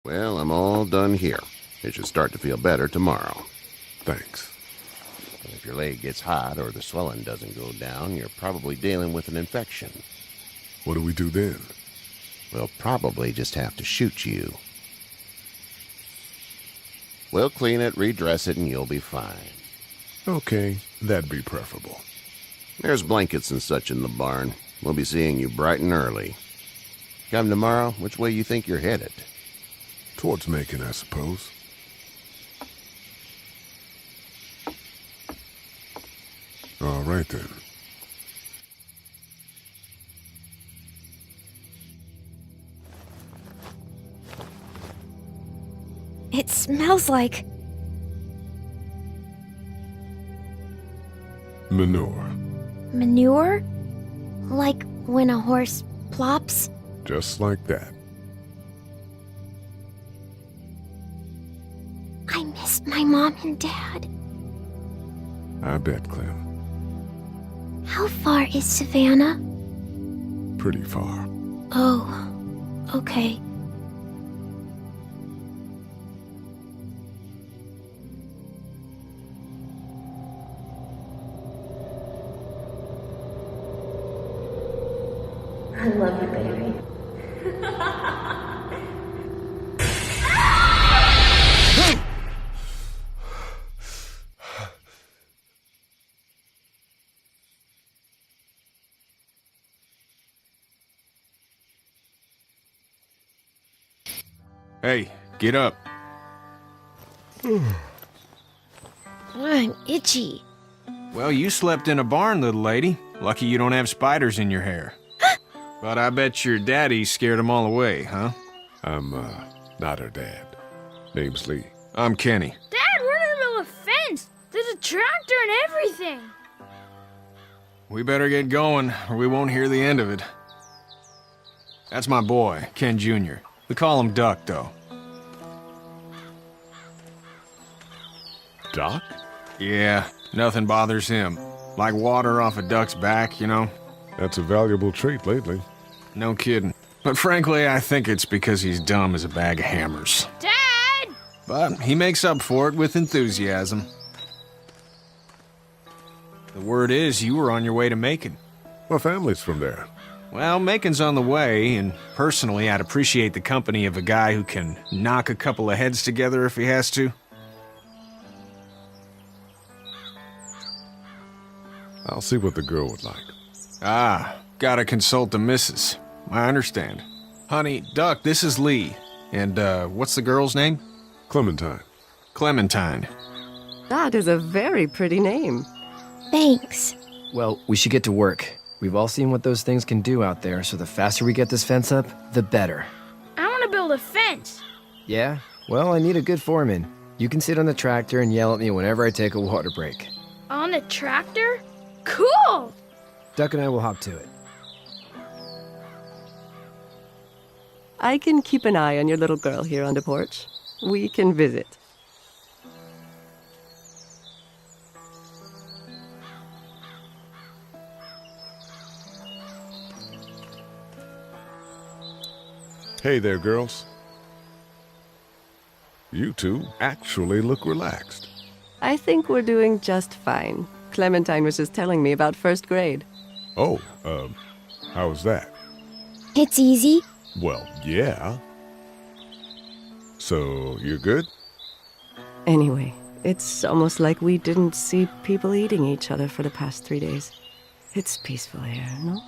Well, I'm all done here. It should start to feel better tomorrow. Thanks. And if your leg gets hot or the swelling doesn't go down, you're probably dealing with an infection. What do we do then? We'll probably just have to shoot you. We'll clean it, redress it, and you'll be fine. Okay, that'd be preferable. There's blankets and such in the barn. We'll be seeing you bright and early. Come tomorrow, which way you think you're headed? Towards Macon, I suppose. All right, then. It smells like... Manure. manure? Like when a horse plops? Just like that. I miss my mom and dad. I bet, Clem. How far is Savannah? Pretty far. Oh, okay. I love you, baby. Hey, get up. I'm itchy. Well, you slept in a barn, little lady. Lucky you don't have spiders in your hair. But I bet your daddy scared them all away, huh? I'm, not her dad. Name's Lee. I'm Kenny. Dad, we're in the middle of a fence. There's a tractor and everything. We better get going, or we won't hear the end of it. That's my boy, Ken Jr. We call him Duck, though. Doc? Yeah, nothing bothers him. Like water off a duck's back, you know? That's a valuable trait lately. No kidding. But frankly, I think it's because he's dumb as a bag of hammers. Dad! But he makes up for it with enthusiasm. The word is you were on your way to Macon. My family's from there. Well, Macon's on the way, and personally, I'd appreciate the company of a guy who can knock a couple of heads together if he has to. I'll see what the girl would like. Ah, gotta consult the missus. I understand. Honey, Duck, this is Lee. And, what's the girl's name? Clementine. Clementine. That is a very pretty name. Thanks. Well, we should get to work. We've all seen what those things can do out there, so the faster we get this fence up, the better. I want to build a fence. Yeah? Well, I need a good foreman. You can sit on the tractor and yell at me whenever I take a water break. On the tractor? Cool! Duck and I will hop to it. I can keep an eye on your little girl here on the porch. We can visit. Hey there, girls. You two actually look relaxed. I think we're doing just fine. Clementine was just telling me about first grade. Oh, how was that? It's easy. Well, yeah. So, you're good? Anyway, it's almost like we didn't see people eating each other for the past 3 days. It's peaceful here, no?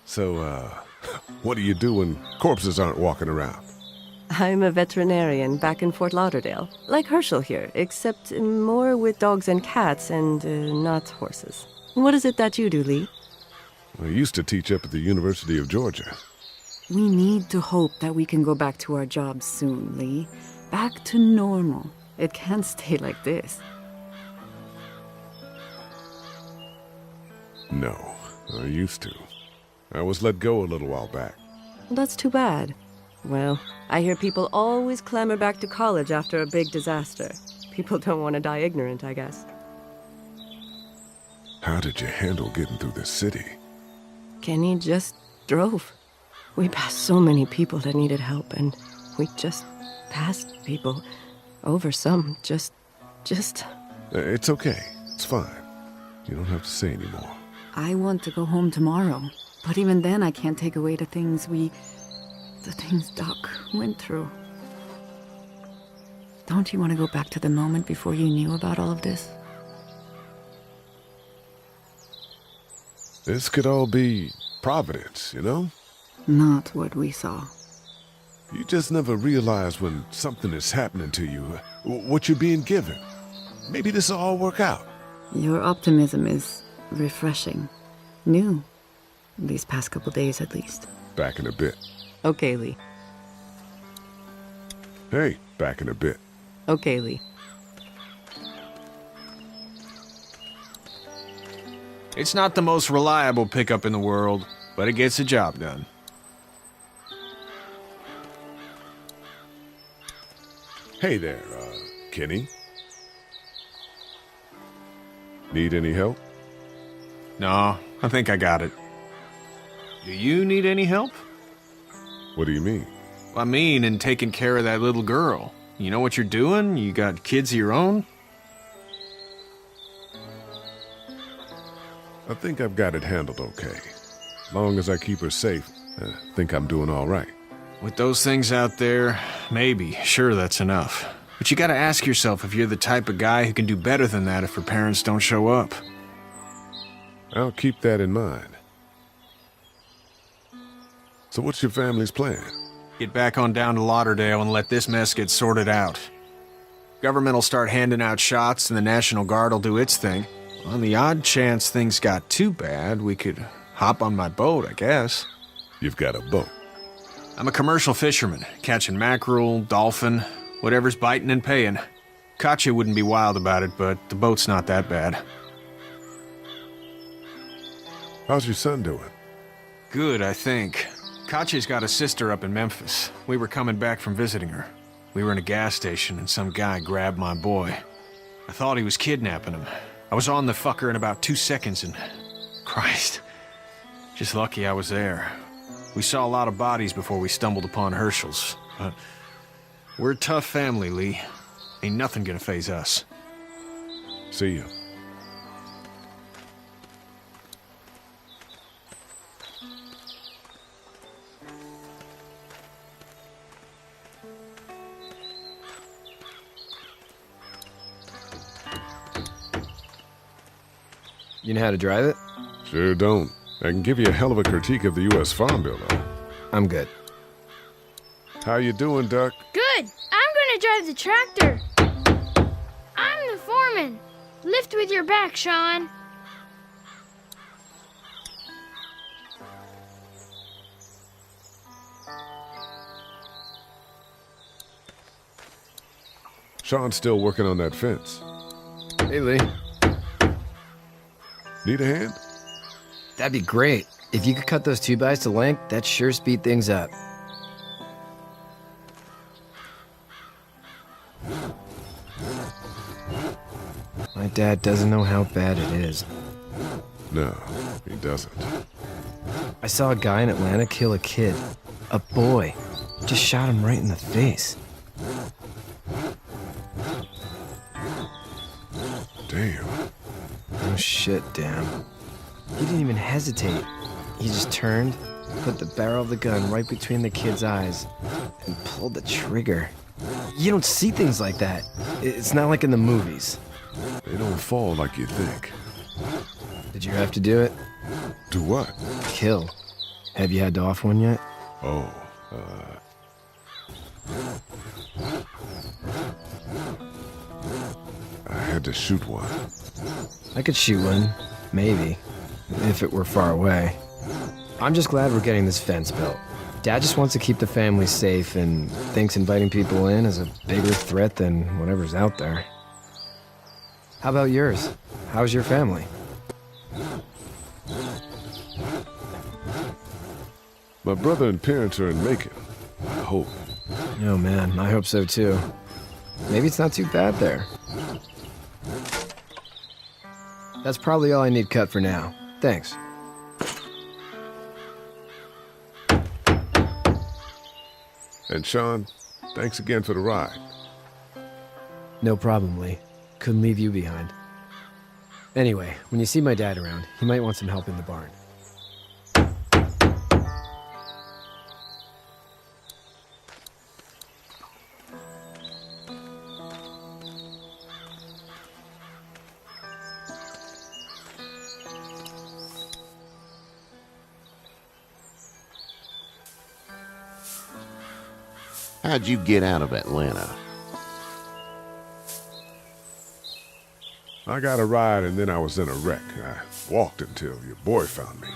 So, what do you do when corpses aren't walking around? I'm a veterinarian back in Fort Lauderdale, like Herschel here, except more with dogs and cats and not horses. What is it that you do, Lee? I used to teach up at the University of Georgia. We need to hope that we can go back to our jobs soon, Lee. Back to normal. It can't stay like this. No, I used to. I was let go a little while back. That's too bad. Well, I hear people always clamor back to college after a big disaster. People don't want to die ignorant, I guess. How did you handle getting through the city? Kenny just drove. We passed so many people that needed help, and we just passed people. Over some, just... It's okay. It's fine. You don't have to say anymore. I want to go home tomorrow. But even then, I can't take away the things Doc went through. Don't you want to go back to the moment before you knew about all of this? This could all be Providence, you know? Not what we saw. You just never realize when something is happening to you, what you're being given. Maybe this will all work out. Your optimism is refreshing. New. These past couple days, at least. Back in a bit. Okay, Lee. Hey, back in a bit. Okay, Lee. It's not the most reliable pickup in the world, but it gets the job done. Hey there, Kenny. Need any help? No, I think I got it. Do you need any help? What do you mean? I mean, in taking care of that little girl. You know what you're doing? You got kids of your own? I think I've got it handled okay. Long as I keep her safe, I think I'm doing all right. With those things out there, maybe, sure, that's enough. But you gotta ask yourself if you're the type of guy who can do better than that if her parents don't show up. I'll keep that in mind. So what's your family's plan? Get back on down to Lauderdale and let this mess get sorted out. Government will start handing out shots and the National Guard will do its thing. On the odd chance things got too bad, we could hop on my boat, I guess. You've got a boat. I'm a commercial fisherman, catching mackerel, dolphin, whatever's biting and paying. Katya wouldn't be wild about it, but the boat's not that bad. How's your son doing? Good, I think. Katya's got a sister up in Memphis. We were coming back from visiting her. We were in a gas station and some guy grabbed my boy. I thought he was kidnapping him. I was on the fucker in about 2 seconds and... Christ. Just lucky I was there. We saw a lot of bodies before we stumbled upon Herschel's. But we're a tough family, Lee. Ain't nothing gonna faze us. See you. You know how to drive it? Sure don't. I can give you a hell of a critique of the U.S. Farm Bill, though. I'm good. How you doing, Duck? Good. I'm gonna drive the tractor. I'm the foreman. Lift with your back, Sean. Sean's still working on that fence. Hey, Lee. Need a hand? That'd be great. If you could cut those 2x to length, that'd sure speed things up. My dad doesn't know how bad it is. No, he doesn't. I saw a guy in Atlanta kill a kid. A boy. Just shot him right in the face. Damn. Oh shit, damn. He didn't even hesitate. He just turned, put the barrel of the gun right between the kid's eyes, and pulled the trigger. You don't see things like that. It's not like in the movies. They don't fall like you think. Did you have to do it? Do what? Kill. Have you had to off one yet? Oh, I had to shoot one. I could shoot one. Maybe. If it were far away. I'm just glad we're getting this fence built. Dad just wants to keep the family safe and thinks inviting people in is a bigger threat than whatever's out there. How about yours? How's your family? My brother and parents are in Macon. I hope. Oh man, I hope so too. Maybe it's not too bad there. That's probably all I need cut for now. Thanks. And Sean, thanks again for the ride. No problem, Lee. Couldn't leave you behind. Anyway, when you see my dad around, he might want some help in the barn. How'd you get out of Atlanta? I got a ride and then I was in a wreck. I walked until your boy found me.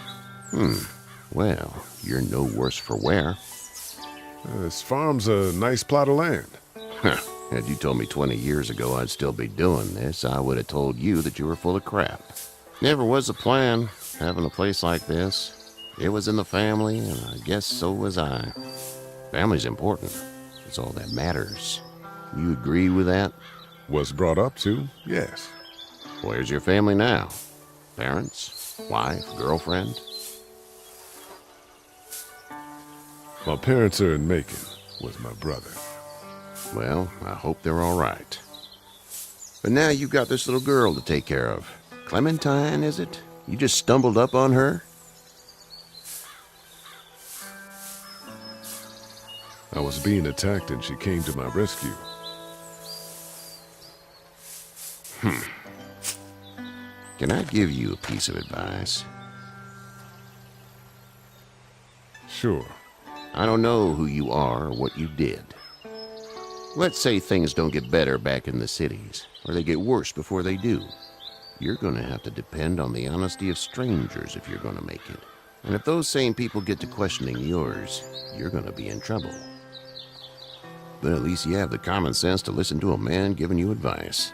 Well, you're no worse for wear. This farm's a nice plot of land. Huh. Had you told me 20 years ago I'd still be doing this, I would have told you that you were full of crap. Never was a plan, having a place like this. It was in the family, and I guess so was I. Family's important. It's all that matters. You agree with that? Was brought up to, yes. Where's your family now? Parents? Wife? Girlfriend? My parents are in Macon with my brother. Well, I hope they're all right. But now you've got this little girl to take care of. Clementine, is it? You just stumbled up on her? I was being attacked and she came to my rescue. Can I give you a piece of advice? Sure. I don't know who you are or what you did. Let's say things don't get better back in the cities, or they get worse before they do. You're going to have to depend on the honesty of strangers if you're going to make it. And if those same people get to questioning yours, you're going to be in trouble. But at least you have the common sense to listen to a man giving you advice.